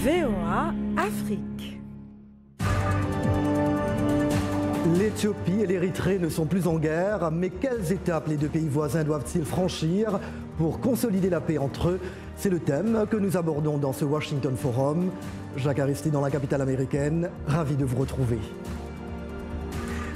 VOA Afrique. L'Éthiopie et l'Érythrée ne sont plus en guerre, mais quelles étapes les deux pays voisins doivent-ils franchir pour consolider la paix entre eux? C'est le thème que nous abordons dans ce Washington Forum. Jacques Aristide dans la capitale américaine, ravi de vous retrouver.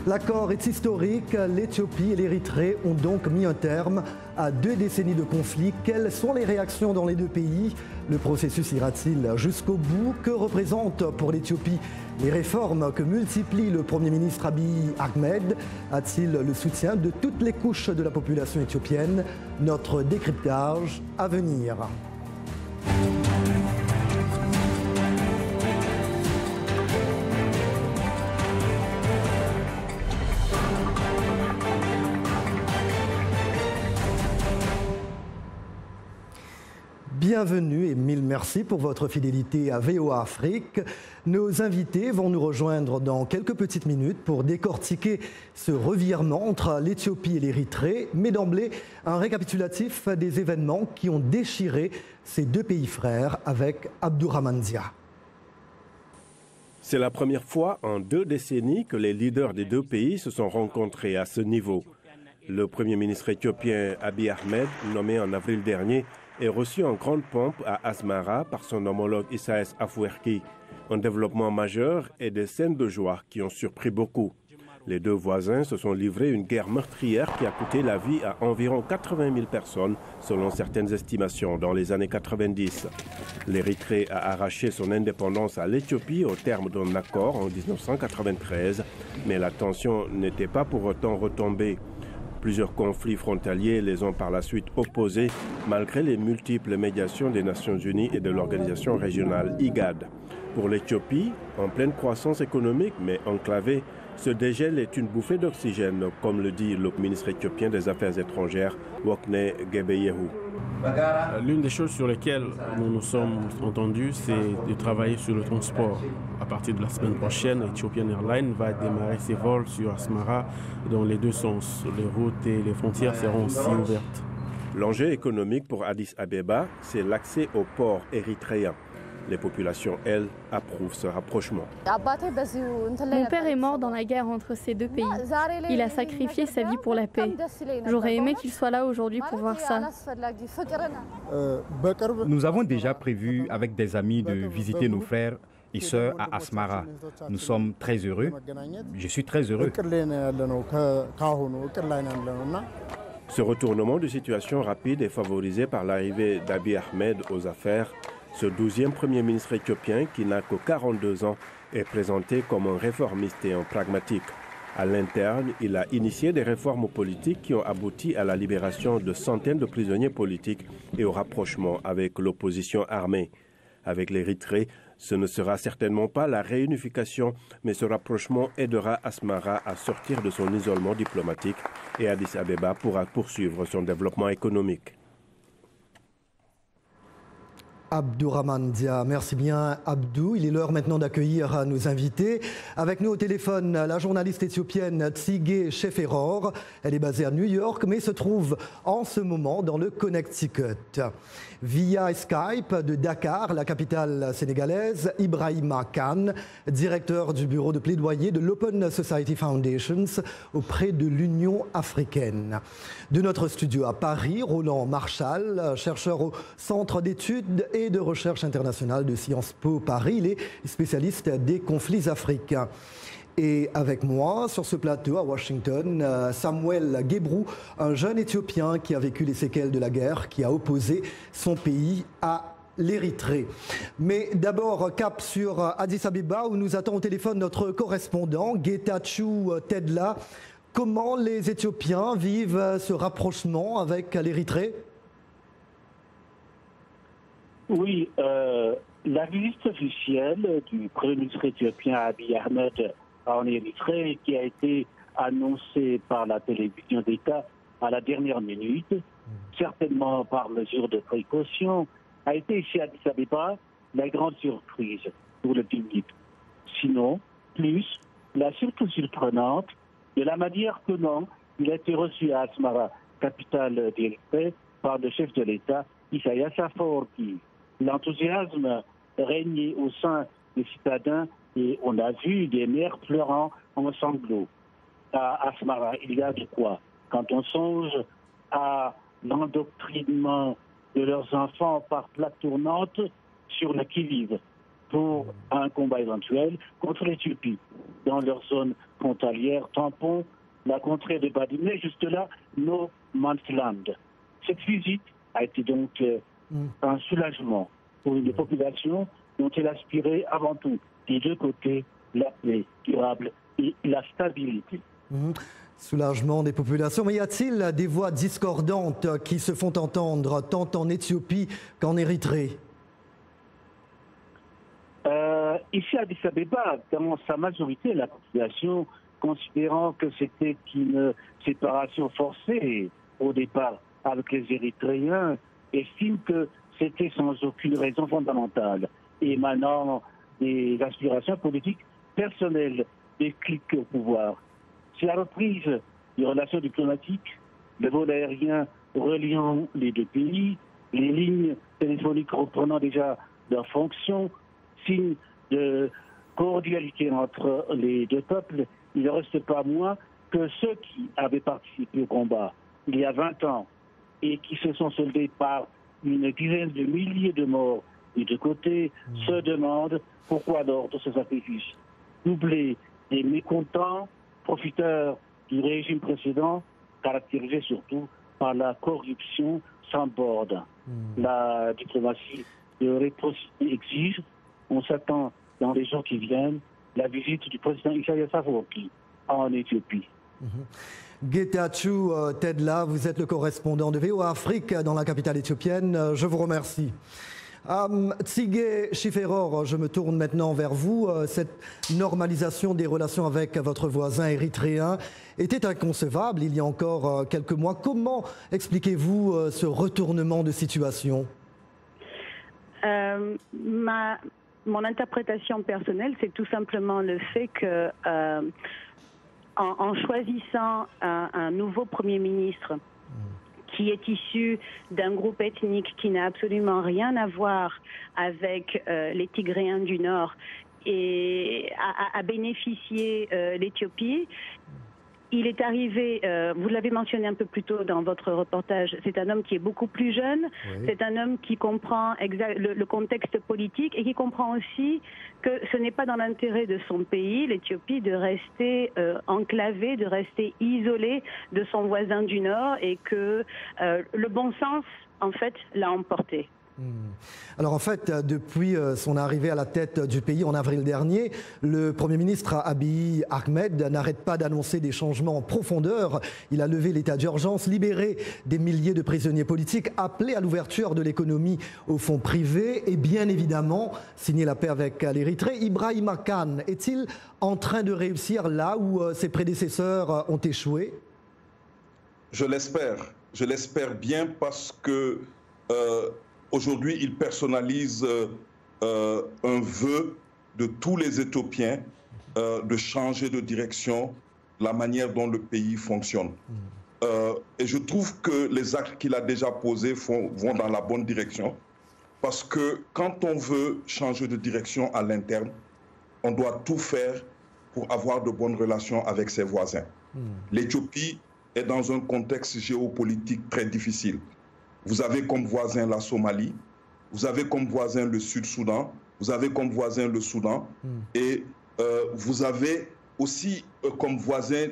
L'accord est historique. L'Éthiopie et l'Érythrée ont donc mis un terme à 2 décennies de conflit. Quelles sont les réactions dans les deux pays? Le processus ira-t-il jusqu'au bout? Que représentent pour l'Éthiopie les réformes que multiplie le Premier ministre Abiy Ahmed? A-t-il le soutien de toutes les couches de la population éthiopienne? Notre décryptage à venir. Bienvenue et mille merci pour votre fidélité à VOA Afrique. Nos invités vont nous rejoindre dans quelques petites minutes pour décortiquer ce revirement entre l'Éthiopie et l'Érythrée. Mais d'emblée, un récapitulatif des événements qui ont déchiré ces deux pays frères avec Abdourahmane Dia. C'est la première fois en 2 décennies que les leaders des deux pays se sont rencontrés à ce niveau. Le Premier ministre éthiopien Abiy Ahmed, nommé en avril dernier, est reçu en grande pompe à Asmara par son homologue Isaias Afwerki. Un développement majeur et des scènes de joie qui ont surpris beaucoup. Les deux voisins se sont livrés une guerre meurtrière qui a coûté la vie à environ 80 000 personnes, selon certaines estimations, dans les années 90. L'Érythrée a arraché son indépendance à l'Éthiopie au terme d'un accord en 1993, mais la tension n'était pas pour autant retombée. Plusieurs conflits frontaliers les ont par la suite opposés, malgré les multiples médiations des Nations Unies et de l'organisation régionale IGAD. Pour l'Éthiopie, en pleine croissance économique mais enclavée, ce dégel est une bouffée d'oxygène, comme le dit le ministre éthiopien des Affaires étrangères, Workneh Gebeyehu. L'une des choses sur lesquelles nous nous sommes entendus, c'est de travailler sur le transport. À partir de la semaine prochaine, Ethiopian Airlines va démarrer ses vols sur Asmara dans les deux sens. Les routes et les frontières seront aussi ouvertes. L'enjeu économique pour Addis Abeba, c'est l'accès au port érythréen. Les populations, elles, approuvent ce rapprochement. Mon père est mort dans la guerre entre ces deux pays. Il a sacrifié sa vie pour la paix. J'aurais aimé qu'il soit là aujourd'hui pour voir ça. Nous avons déjà prévu avec des amis de visiter nos frères et sœurs à Asmara. Nous sommes très heureux. Je suis très heureux. Ce retournement de situation rapide est favorisé par l'arrivée d'Abiy Ahmed aux affaires. Ce 12e Premier ministre éthiopien, qui n'a que 42 ans, est présenté comme un réformiste et un pragmatique. À l'interne, il a initié des réformes politiques qui ont abouti à la libération de centaines de prisonniers politiques et au rapprochement avec l'opposition armée. Avec l'Érythrée, ce ne sera certainement pas la réunification, mais ce rapprochement aidera Asmara à sortir de son isolement diplomatique et Addis Abeba pourra poursuivre son développement économique. Abdourahmane Dia, merci bien Abdou. Il est l'heure maintenant d'accueillir nos invités. Avec nous au téléphone, la journaliste éthiopienne Tsigé Sheferor. Elle est basée à New York, mais se trouve en ce moment dans le Connecticut. Via Skype de Dakar, la capitale sénégalaise, Ibrahima Khan, directeur du bureau de plaidoyer de l'Open Society Foundations auprès de l'Union africaine. De notre studio à Paris, Roland Marchal, chercheur au Centre d'études et de recherche internationale de Sciences Po Paris. Il est spécialiste des conflits africains. Et avec moi, sur ce plateau à Washington, Samuel Gebrou, un jeune Éthiopien qui a vécu les séquelles de la guerre, qui a opposé son pays à l'Érythrée. Mais d'abord, cap sur Addis Abeba, où nous attend au téléphone notre correspondant, Getachew Tedla. Comment les Éthiopiens vivent ce rapprochement avec l'Érythrée? Oui, la visite officielle du Premier ministre éthiopien Abiy Ahmed en Érythrée, qui a été annoncée par la télévision d'État à la dernière minute, certainement par mesure de précaution, a été ici à Addis Abeba la grande surprise pour le public. Sinon, plus, la surtout surprenante, de la manière comment il a été reçu à Asmara, capitale d'Érythrée, par le chef de l'État, Isaias Afwerki. L'enthousiasme régner au sein des citadins et on a vu des mères pleurant en sanglots. À Asmara, il y a de quoi. Quand on songe à l'endoctrinement de leurs enfants par plaque tournante sur le qui-vive pour un combat éventuel contre l'Éthiopie dans leur zone frontalière, tampon, la contrée de Badimé, juste là, no man's land. Cette visite a été donc un soulagement pour une population dont elle aspirait avant tout, des deux côtés, la paix durable et la stabilité. Soulagement des populations. Mais y a-t-il des voix discordantes qui se font entendre tant en Éthiopie qu'en Érythrée? Ici à Addis Abeba, dans sa majorité, la population, considérant que c'était une séparation forcée au départ avec les Érythréens, estime que c'était sans aucune raison fondamentale, émanant des aspirations politiques personnelles des cliques au pouvoir. C'est la reprise des relations diplomatiques, le vol aérien reliant les deux pays, les lignes téléphoniques reprenant déjà leurs fonctions, signe de cordialité entre les deux peuples. Il ne reste pas moins que ceux qui avaient participé au combat il y a 20 ans et qui se sont soldés par une dizaine de milliers de morts des deux côtés se demandent pourquoi alors de ce sacrifice. Doublé des mécontents, profiteurs du régime précédent, caractérisé surtout par la corruption sans borne. La diplomatie de réciprocité exige, on s'attend dans les jours qui viennent, la visite du président Isaias Afwerki en Éthiopie. Getachew Tedla, vous êtes le correspondant de VOA Afrique dans la capitale éthiopienne. Je vous remercie. Tsigé Shiferor, je me tourne maintenant vers vous. Cette normalisation des relations avec votre voisin érythréen était inconcevable il y a encore quelques mois. Comment expliquez-vous ce retournement de situation? Mon interprétation personnelle, c'est tout simplement le fait que en choisissant un nouveau Premier ministre qui est issu d'un groupe ethnique qui n'a absolument rien à voir avec les Tigréens du Nord et a bénéficié l'Éthiopie. Il est arrivé, vous l'avez mentionné un peu plus tôt dans votre reportage, c'est un homme qui est beaucoup plus jeune, c'est un homme qui comprend le contexte politique et qui comprend aussi que ce n'est pas dans l'intérêt de son pays, l'Éthiopie, de rester enclavé, de rester isolé de son voisin du Nord et que le bon sens, en fait, l'a emporté. Alors en fait, depuis son arrivée à la tête du pays en avril dernier, le Premier ministre Abiy Ahmed n'arrête pas d'annoncer des changements en profondeur. Il a levé l'état d'urgence, libéré des milliers de prisonniers politiques, appelé à l'ouverture de l'économie aux fonds privés et bien évidemment signé la paix avec l'Érythrée. Ibrahima Khan est-il en train de réussir là où ses prédécesseurs ont échoué? Je l'espère bien parce que aujourd'hui, il personnalise un vœu de tous les Éthiopiens de changer de direction la manière dont le pays fonctionne. Et je trouve que les actes qu'il a déjà posés vont dans la bonne direction parce que quand on veut changer de direction à l'interne, on doit tout faire pour avoir de bonnes relations avec ses voisins. L'Éthiopie est dans un contexte géopolitique très difficile. Vous avez comme voisin la Somalie, vous avez comme voisin le Sud-Soudan, vous avez comme voisin le Soudan, et vous avez aussi comme voisin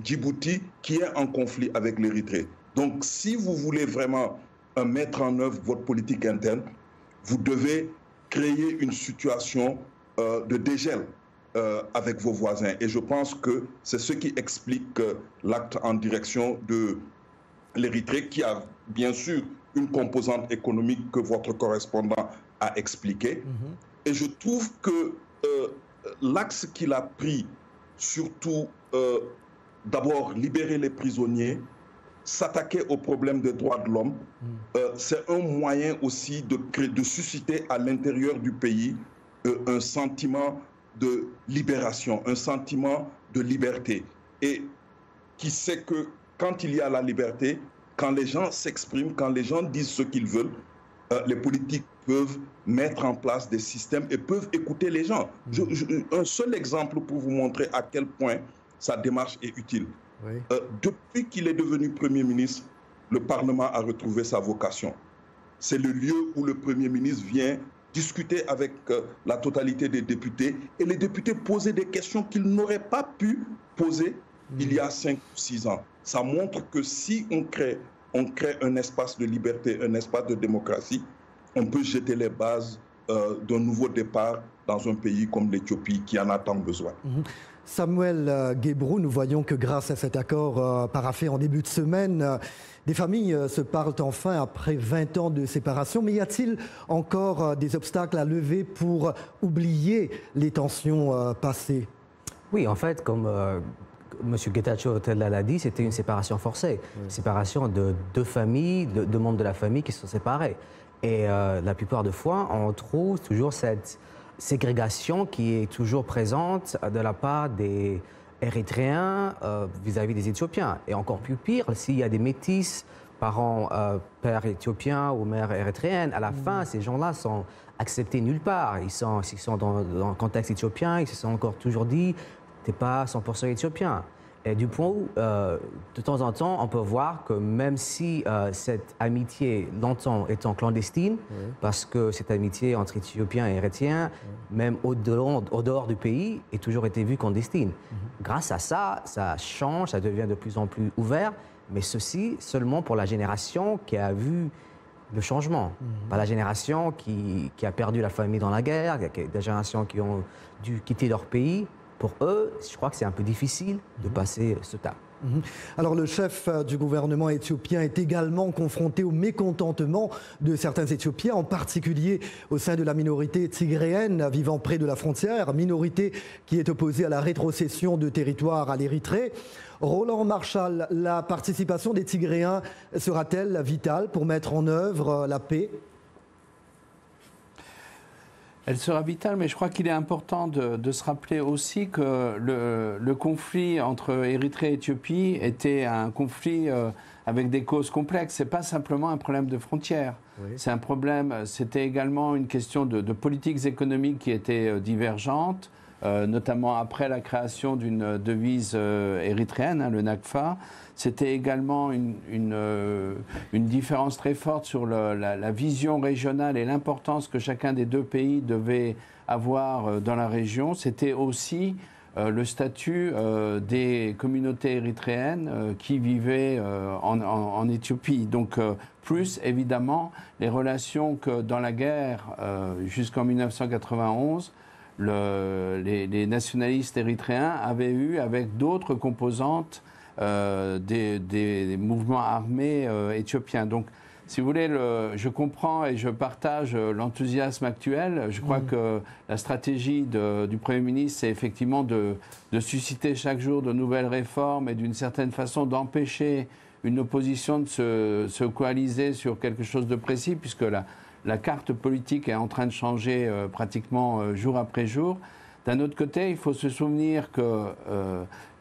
Djibouti qui est en conflit avec l'Érythrée. Donc si vous voulez vraiment mettre en œuvre votre politique interne, vous devez créer une situation de dégel avec vos voisins. Et je pense que c'est ce qui explique l'acte en direction de l'Érythrée, qui a bien sûr une composante économique que votre correspondant a expliqué. Et je trouve que l'axe qu'il a pris, surtout d'abord libérer les prisonniers, s'attaquer aux problèmes des droits de l'homme, c'est un moyen aussi de susciter à l'intérieur du pays un sentiment de libération, un sentiment de liberté. Et qui sait que quand il y a la liberté, quand les gens s'expriment, quand les gens disent ce qu'ils veulent, les politiques peuvent mettre en place des systèmes et peuvent écouter les gens. Un seul exemple pour vous montrer à quel point sa démarche est utile. Oui. Depuis qu'il est devenu Premier ministre, le Parlement a retrouvé sa vocation. C'est le lieu où le Premier ministre vient discuter avec la totalité des députés et les députés posaient des questions qu'ils n'auraient pas pu poser il y a 5 ou 6 ans. Ça montre que si on crée un espace de liberté, un espace de démocratie, on peut jeter les bases d'un nouveau départ dans un pays comme l'Éthiopie qui en a tant besoin. Samuel Guébrou, nous voyons que grâce à cet accord paraphé en début de semaine, des familles se parlent enfin après 20 ans de séparation. Mais y a-t-il encore des obstacles à lever pour oublier les tensions passées? Oui, en fait, comme M. Getachew l'a dit, c'était une séparation forcée. Une séparation de deux familles, deux membres de la famille qui se sont séparés. Et la plupart des fois, on trouve toujours cette ségrégation qui est toujours présente de la part des Érythréens vis-à-vis des Éthiopiens. Et encore plus pire, s'il y a des métis, parents, père éthiopien ou mère érythréenne, à la fin, ces gens-là sont acceptés nulle part. Ils sont dans le contexte éthiopien, ils se sont encore toujours dit « t'es pas 100% éthiopien ». Et du point où, de temps en temps, on peut voir que même si cette amitié, longtemps étant clandestine, parce que cette amitié entre Éthiopiens et Érythréens, même au dehors du pays, a toujours été vue clandestine. Grâce à ça, ça change, ça devient de plus en plus ouvert, mais ceci seulement pour la génération qui a vu le changement. Pas la génération qui a perdu la famille dans la guerre, des générations qui ont dû quitter leur pays. Pour eux, je crois que c'est un peu difficile de passer ce tas. Alors le chef du gouvernement éthiopien est également confronté au mécontentement de certains Éthiopiens, en particulier au sein de la minorité tigréenne vivant près de la frontière, minorité qui est opposée à la rétrocession de territoire à l'Érythrée. Roland Marshall, la participation des Tigréens sera-t-elle vitale pour mettre en œuvre la paix ? Elle sera vitale, mais je crois qu'il est important de se rappeler aussi que le conflit entre Érythrée et Éthiopie était un conflit avec des causes complexes. Ce n'est pas simplement un problème de frontières. Oui. C'est un problème, c'était également une question de politiques économiques qui étaient divergentes, notamment après la création d'une devise érythréenne, le NACFA. C'était également une différence très forte sur la vision régionale et l'importance que chacun des deux pays devait avoir dans la région. C'était aussi le statut des communautés érythréennes qui vivaient en Éthiopie. Donc, plus évidemment les relations que dans la guerre jusqu'en 1991, les nationalistes érythréens avaient eu avec d'autres composantes des mouvements armés éthiopiens. Donc, si vous voulez, je comprends et je partage l'enthousiasme actuel. Je crois que la stratégie du Premier ministre, c'est effectivement de susciter chaque jour de nouvelles réformes et d'une certaine façon d'empêcher une opposition de se coaliser sur quelque chose de précis, puisque la carte politique est en train de changer pratiquement jour après jour. D'un autre côté, il faut se souvenir que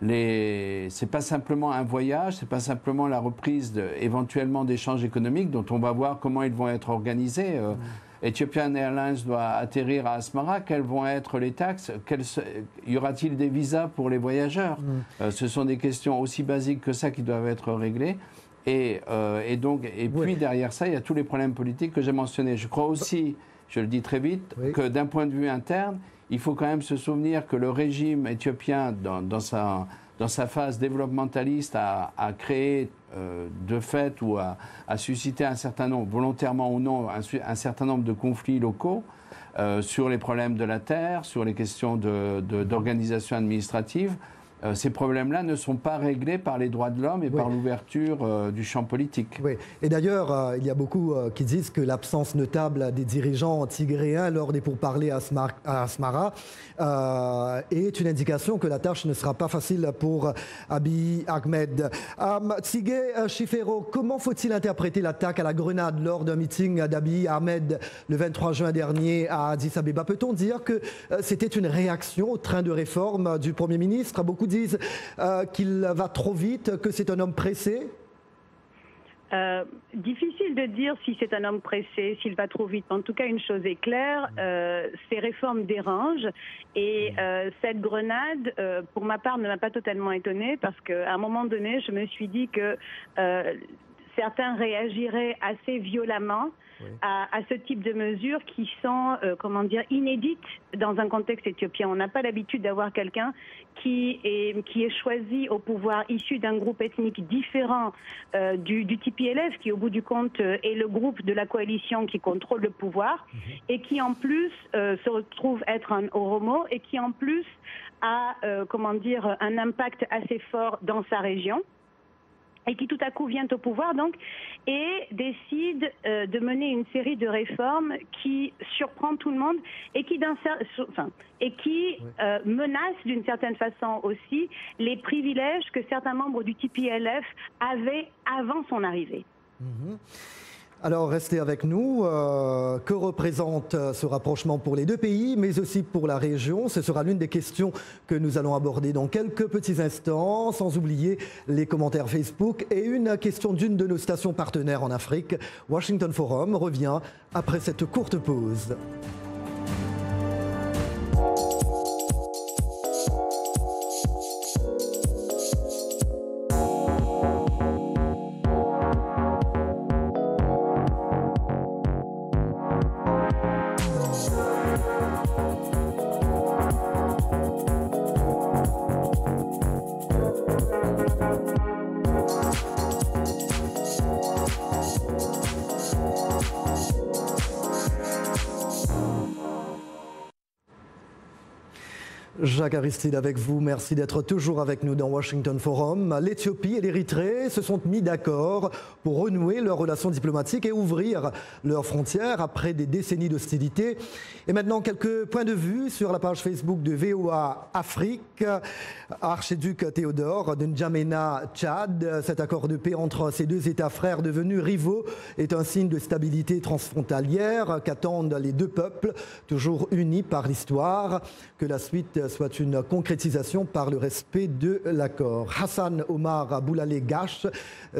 c'est pas simplement un voyage, c'est pas simplement la reprise éventuellement d'échanges économiques dont on va voir comment ils vont être organisés. Ethiopian Airlines doit atterrir à Asmara. Quelles vont être les taxes? Y aura-t-il des visas pour les voyageurs? Ce sont des questions aussi basiques que ça qui doivent être réglées. Et puis derrière ça, il y a tous les problèmes politiques que j'ai mentionnés. Je crois aussi, je le dis très vite, que d'un point de vue interne, il faut quand même se souvenir que le régime éthiopien, dans sa phase développementaliste, a créé de fait ou a suscité un certain nombre, volontairement ou non, un certain nombre de conflits locaux sur les problèmes de la terre, sur les questions d'organisation administrative. Ces problèmes-là ne sont pas réglés par les droits de l'homme et par l'ouverture du champ politique. Oui. Et d'ailleurs, il y a beaucoup qui disent que l'absence notable des dirigeants tigréens lors des pourparlers à Asmara est une indication que la tâche ne sera pas facile pour Abiy Ahmed. Tsigé Chifero, comment faut-il interpréter l'attaque à la grenade lors d'un meeting d'Abiy Ahmed le 23 juin dernier à Addis Abeba? Peut-on dire que c'était une réaction au train de réforme du Premier ministre? Beaucoup disent qu'il va trop vite, que c'est un homme pressé? Difficile de dire si c'est un homme pressé, s'il va trop vite. En tout cas, une chose est claire, ces réformes dérangent. Et cette grenade, pour ma part, ne m'a pas totalement étonnée parce qu'à un moment donné, je me suis dit que certains réagiraient assez violemment à ce type de mesures qui sont, inédites dans un contexte éthiopien. On n'a pas l'habitude d'avoir quelqu'un qui est choisi au pouvoir issu d'un groupe ethnique différent du TPLF, qui au bout du compte est le groupe de la coalition qui contrôle le pouvoir et qui en plus se retrouve être un Oromo et qui en plus a un impact assez fort dans sa région. Et qui tout à coup vient au pouvoir donc et décide de mener une série de réformes qui surprend tout le monde et qui menace d'une certaine façon aussi les privilèges que certains membres du TPLF avaient avant son arrivée. Alors restez avec nous. Que représente ce rapprochement pour les deux pays, mais aussi pour la région? Ce sera l'une des questions que nous allons aborder dans quelques petits instants, sans oublier les commentaires Facebook et une question d'une de nos stations partenaires en Afrique. Washington Forum revient après cette courte pause. Jacques Aristide avec vous, merci d'être toujours avec nous dans Washington Forum. L'Éthiopie et l'Érythrée se sont mis d'accord pour renouer leurs relations diplomatiques et ouvrir leurs frontières après des décennies d'hostilité. Et maintenant, quelques points de vue sur la page Facebook de VOA Afrique. Archiduc Théodore de N'Djamena, Tchad. Cet accord de paix entre ces deux États frères devenus rivaux est un signe de stabilité transfrontalière qu'attendent les deux peuples, toujours unis par l'histoire. Que la suite soit une concrétisation par le respect de l'accord. Hassan Omar Boulale Gash,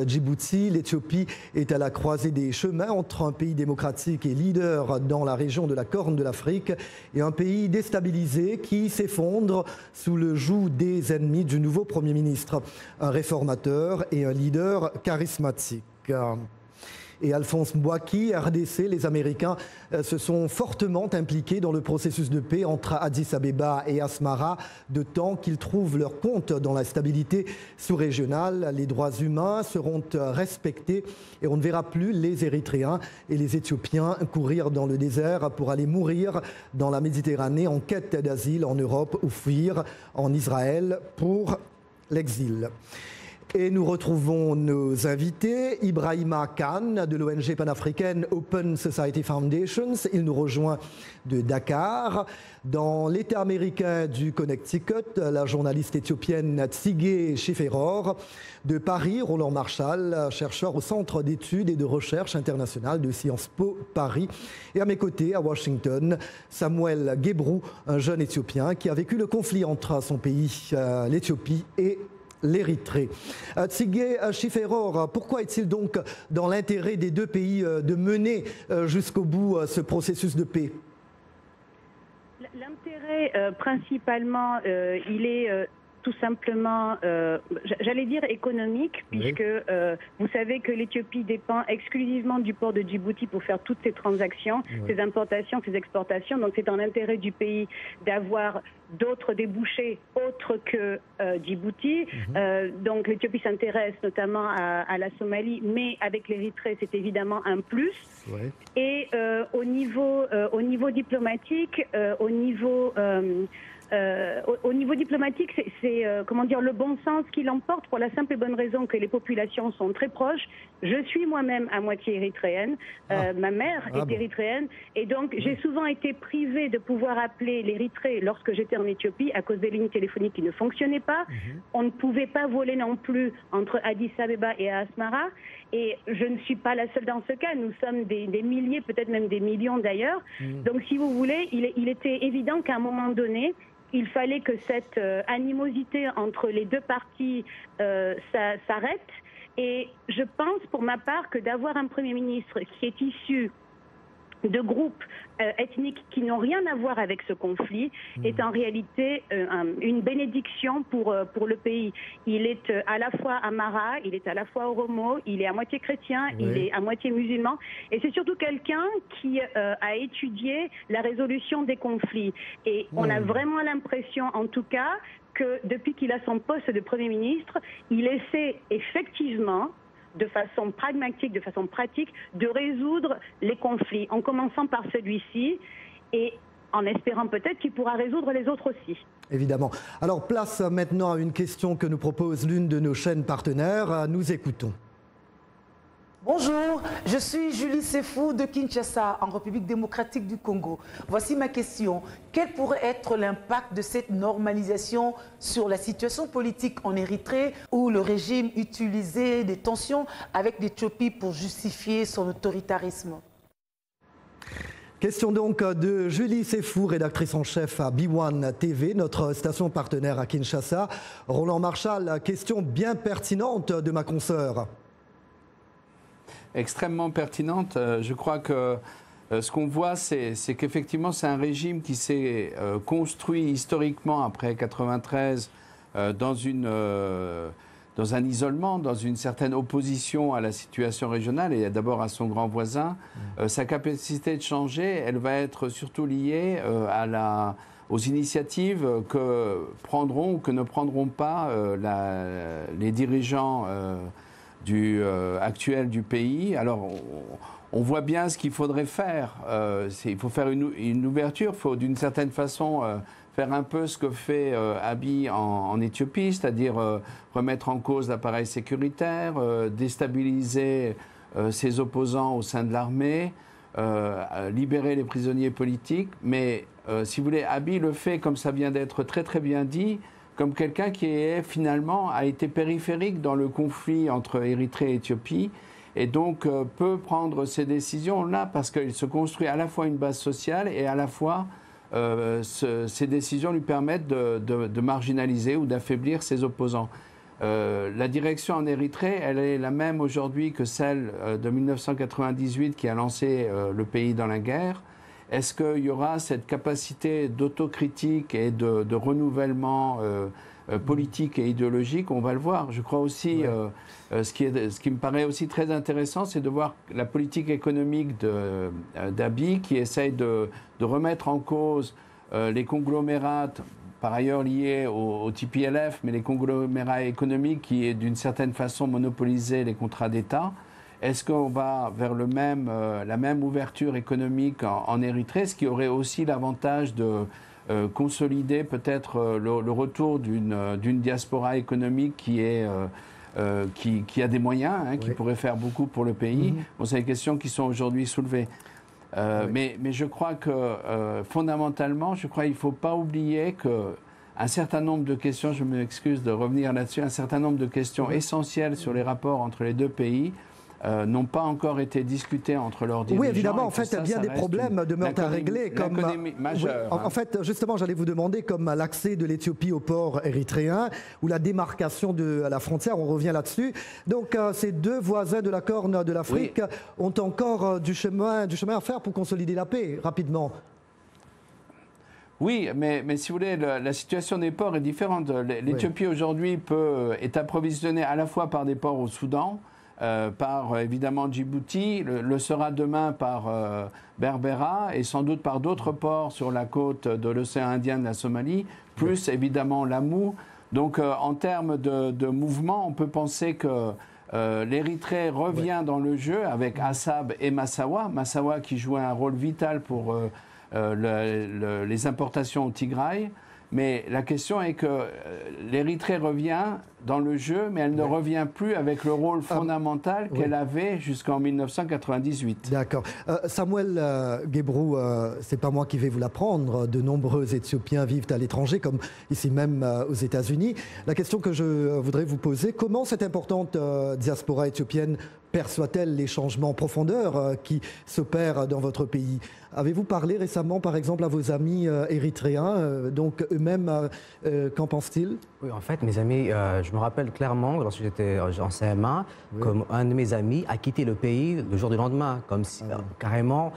Djibouti, l'Éthiopie est à la croisée des chemins entre un pays démocratique et leader dans la région de la Corne de l'Afrique et un pays déstabilisé qui s'effondre sous le joug des ennemis du nouveau Premier ministre, un réformateur et un leader charismatique. Et Alphonse Mbouaki, RDC, les Américains se sont fortement impliqués dans le processus de paix entre Addis Abeba et Asmara, de temps qu'ils trouvent leur compte dans la stabilité sous-régionale. Les droits humains seront respectés et on ne verra plus les Érythréens et les Éthiopiens courir dans le désert pour aller mourir dans la Méditerranée en quête d'asile en Europe ou fuir en Israël pour l'exil. Et nous retrouvons nos invités. Ibrahima Khan de l'ONG panafricaine Open Society Foundations. Il nous rejoint de Dakar. Dans l'État américain du Connecticut, la journaliste éthiopienne Tsigé Sheferor. De Paris, Roland Marshall, chercheur au Centre d'études et de recherche internationale de Sciences Po Paris. Et à mes côtés, à Washington, Samuel Gebrou, un jeune Éthiopien qui a vécu le conflit entre son pays, l'Éthiopie, et l'Érythrée. Tsigé Sheferor, pourquoi est-il donc dans l'intérêt des deux pays de mener jusqu'au bout ce processus de paix? L'intérêt, principalement, il est tout simplement, j'allais dire économique, puisque vous savez que l'Éthiopie dépend exclusivement du port de Djibouti pour faire toutes ses transactions, ses importations, ses exportations. Donc c'est en intérêt du pays d'avoir d'autres débouchés autres que Djibouti. Donc l'Éthiopie s'intéresse notamment à la Somalie, mais avec l'Érythrée, c'est évidemment un plus. Et au niveau diplomatique, au niveau diplomatique, c'est comment dire, le bon sens qui l'emporte pour la simple et bonne raison que les populations sont très proches. Je suis moi-même à moitié érythréenne, ma mère est érythréenne, et donc j'ai souvent été privée de pouvoir appeler l'Érythrée lorsque j'étais en Éthiopie à cause des lignes téléphoniques qui ne fonctionnaient pas. On ne pouvait pas voler non plus entre Addis Abeba et Asmara, et je ne suis pas la seule dans ce cas. Nous sommes des milliers, peut-être même des millions d'ailleurs. Donc si vous voulez, il était évident qu'à un moment donné, il fallait que cette animosité entre les deux parties s'arrête Et je pense pour ma part que d'avoir un Premier ministre qui est issu de groupes ethniques qui n'ont rien à voir avec ce conflit est en réalité une bénédiction pour le pays. Il est à la fois Amhara, il est à la fois Oromo, il est à moitié chrétien, il est à moitié musulman. Et c'est surtout quelqu'un qui a étudié la résolution des conflits. Et on a vraiment l'impression, en tout cas, que depuis qu'il a son poste de Premier ministre, il essaie effectivement de façon pragmatique, de façon pratique, de résoudre les conflits, en commençant par celui-ci et en espérant peut-être qu'il pourra résoudre les autres aussi. Évidemment. Alors, place maintenant à une question que nous propose l'une de nos chaînes partenaires. Nous écoutons. Bonjour, je suis Julie Sefou de Kinshasa, en République démocratique du Congo. Voici ma question. Quel pourrait être l'impact de cette normalisation sur la situation politique en Érythrée, où le régime utilisait des tensions avec l'Éthiopie pour justifier son autoritarisme? Question donc de Julie Sefou, rédactrice en chef à B1 TV, notre station partenaire à Kinshasa. Roland Marchal, question bien pertinente de ma consoeur. Extrêmement pertinente. Je crois que ce qu'on voit, c'est qu'effectivement, c'est un régime qui s'est construit historiquement après 1993 dans un isolement, dans une certaine opposition à la situation régionale et d'abord à son grand voisin. Sa capacité de changer, elle va être surtout liée aux initiatives que prendront ou que ne prendront pas les dirigeants actuel du pays. Alors, on voit bien ce qu'il faudrait faire. Il faut faire une ouverture, il faut d'une certaine façon faire un peu ce que fait Abiy en Éthiopie, c'est-à-dire remettre en cause l'appareil sécuritaire, déstabiliser ses opposants au sein de l'armée, libérer les prisonniers politiques. Mais si vous voulez, Abiy le fait, comme ça vient d'être très très bien dit, comme quelqu'un qui a été périphérique dans le conflit entre Érythrée et Éthiopie et donc peut prendre ces décisions-là parce qu'il se construit à la fois une base sociale et à la fois ces décisions lui permettent de marginaliser ou d'affaiblir ses opposants. La direction en Érythrée, elle est la même aujourd'hui que celle de 1998 qui a lancé le pays dans la guerre. Est-ce qu'il y aura cette capacité d'autocritique et de renouvellement politique et idéologique? On va le voir. Je crois aussi, ce qui me paraît aussi très intéressant, c'est de voir la politique économique d'Abiy qui essaye de remettre en cause les conglomérats, par ailleurs liés au TPLF, mais les conglomérats économiques qui, d'une certaine façon, monopolisaient les contrats d'État. Est-ce qu'on va vers la même ouverture économique en Érythrée, ce qui aurait aussi l'avantage de consolider peut-être le retour d'une diaspora économique qui a des moyens, qui pourrait faire beaucoup pour le pays. Bon, c'est des questions qui sont aujourd'hui soulevées. Mais je crois que fondamentalement, il ne faut pas oublier qu'un certain nombre de questions, je m'excuse de revenir là-dessus, un certain nombre de questions essentielles sur les rapports entre les deux pays n'ont pas encore été discutés entre leurs dirigeants. Oui, évidemment, en fait, il y a bien des problèmes demeurent à régler. En fait, justement, j'allais vous demander, comme l'accès de l'Éthiopie au port érythréen ou la démarcation à la frontière, on revient là-dessus. Donc, ces deux voisins de la Corne de l'Afrique ont encore du chemin à faire pour consolider la paix, rapidement. Oui, mais si vous voulez, la situation des ports est différente. L'Éthiopie aujourd'hui est approvisionnée à la fois par des ports au Soudan, par évidemment Djibouti, le sera demain par Berbera et sans doute par d'autres ports sur la côte de l'océan Indien de la Somalie, plus évidemment Lamu. Donc en termes de mouvement, on peut penser que l'Érythrée revient dans le jeu avec Assab et Massawa. Massawa qui jouait un rôle vital pour les importations au Tigray. Mais la question est que l'Érythrée revient dans le jeu, mais elle ne revient plus avec le rôle fondamental qu'elle avait jusqu'en 1998. D'accord. Samuel Gebrou, c'est pas moi qui vais vous l'apprendre. De nombreux Éthiopiens vivent à l'étranger, comme ici même aux États-Unis. La question que je voudrais vous poser, comment cette importante diaspora éthiopienne perçoit-elle les changements en profondeur qui s'opèrent dans votre pays? Avez-vous parlé récemment, par exemple, à vos amis érythréens? Donc, eux-mêmes, qu'en pensent-ils? Oui, en fait, mes amis, je me rappelle clairement, lorsque j'étais en CM1, comme un de mes amis a quitté le pays le jour du lendemain, comme si, carrément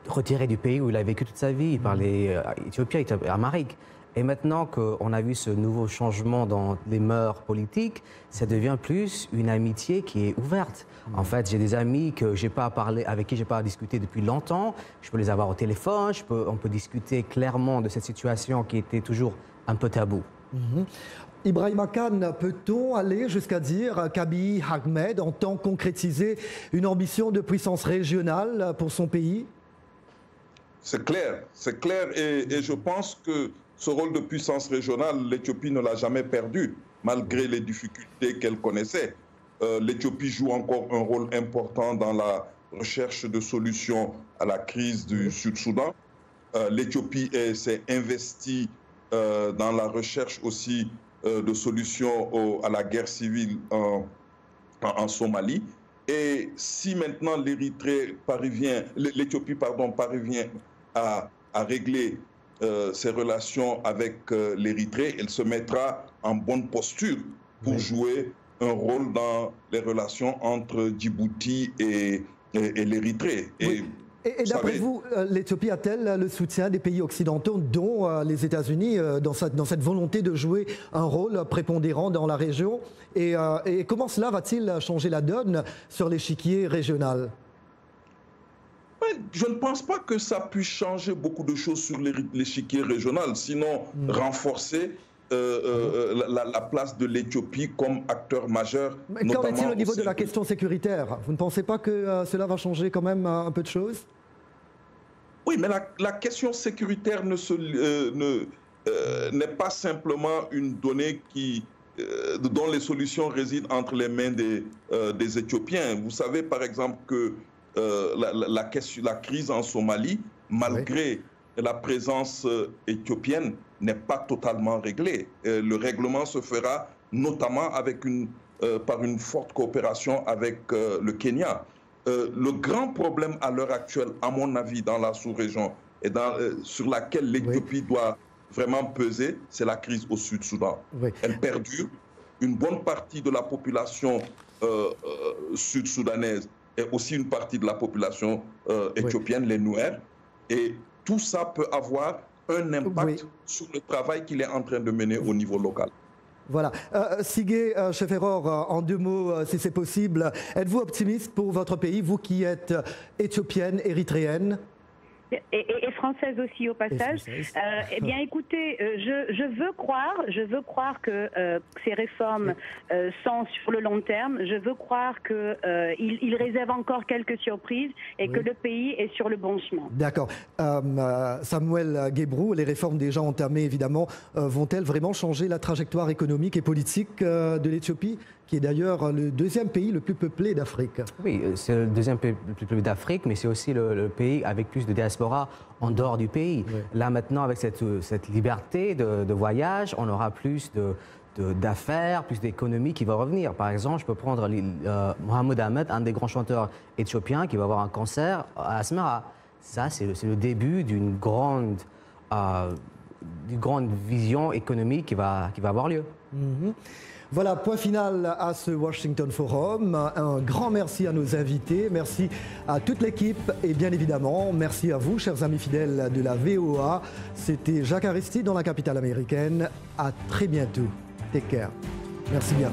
retiré du pays où il a vécu toute sa vie. Il parlait éthiopien, amharique. Et maintenant qu'on a vu ce nouveau changement dans les mœurs politiques, ça devient plus une amitié qui est ouverte. En fait, j'ai des amis que j'ai pas parlé, avec qui je n'ai pas discuté depuis longtemps. Je peux les avoir au téléphone, on peut discuter clairement de cette situation qui était toujours un peu tabou. Ibrahima Kane, peut-on aller jusqu'à dire qu'Abiy Ahmed entend concrétiser une ambition de puissance régionale pour son pays? C'est clair, et je pense que ce rôle de puissance régionale, l'Éthiopie ne l'a jamais perdu, malgré les difficultés qu'elle connaissait. L'Éthiopie joue encore un rôle important dans la recherche de solutions à la crise du Sud-Soudan. L'Éthiopie s'est investie dans la recherche aussi de solutions à la guerre civile en Somalie. Et si maintenant l'Éthiopie parvient à régler ses relations avec l'Érythrée, elle se mettra en bonne posture pour jouer un rôle dans les relations entre Djibouti et l'Érythrée. Et d'après vous, l'Éthiopie a-t-elle le soutien des pays occidentaux, dont les États-Unis, dans cette volonté de jouer un rôle prépondérant dans la région? Et comment cela va-t-il changer la donne sur l'échiquier régional? Je ne pense pas que ça puisse changer beaucoup de choses sur l'échiquier régional, sinon renforcer la place de l'Éthiopie comme acteur majeur. Mais qu'en est-il au niveau de la question sécuritaire? Vous ne pensez pas que cela va changer quand même un peu de choses? Oui, mais la question sécuritaire n'est pas simplement une donnée dont les solutions résident entre les mains des Éthiopiens. Vous savez par exemple que la crise en Somalie, malgré la présence éthiopienne, n'est pas totalement réglée. Le règlement se fera notamment par une forte coopération avec le Kenya. Le grand problème à l'heure actuelle, à mon avis, dans la sous-région et sur laquelle l'Éthiopie doit vraiment peser, c'est la crise au Sud-Soudan. Elle perdure. Une bonne partie de la population sud-soudanaise et aussi une partie de la population éthiopienne, les Nouers. Et tout ça peut avoir un impact sur le travail qu'il est en train de mener au niveau local. Voilà. Sigé Chefferor, en deux mots, si c'est possible, êtes-vous optimiste pour votre pays, vous qui êtes éthiopienne, érythréenne? Et française aussi au passage. Eh bien, écoutez, je veux croire que ces réformes sont sur le long terme. Je veux croire qu'ils réservent encore quelques surprises et que le pays est sur le bon chemin. D'accord. Samuel Guébrou, les réformes déjà entamées, évidemment, vont-elles vraiment changer la trajectoire économique et politique de l'Éthiopie, qui est d'ailleurs le deuxième pays le plus peuplé d'Afrique? Oui, c'est le deuxième pays le plus peuplé d'Afrique, mais c'est aussi le pays avec plus de diaspora en dehors du pays. Là, maintenant, avec cette liberté de voyage, on aura plus d'affaires, plus d'économie qui va revenir. Par exemple, je peux prendre Mohamed Ahmed, un des grands chanteurs éthiopiens, qui va avoir un concert à Asmara. Ça, c'est le début d'une grande vision économique qui va avoir lieu. Voilà, point final à ce Washington Forum. Un grand merci à nos invités, merci à toute l'équipe et bien évidemment, merci à vous, chers amis fidèles de la VOA. C'était Jacques Aristide dans la capitale américaine. À très bientôt. Take care. Merci bien.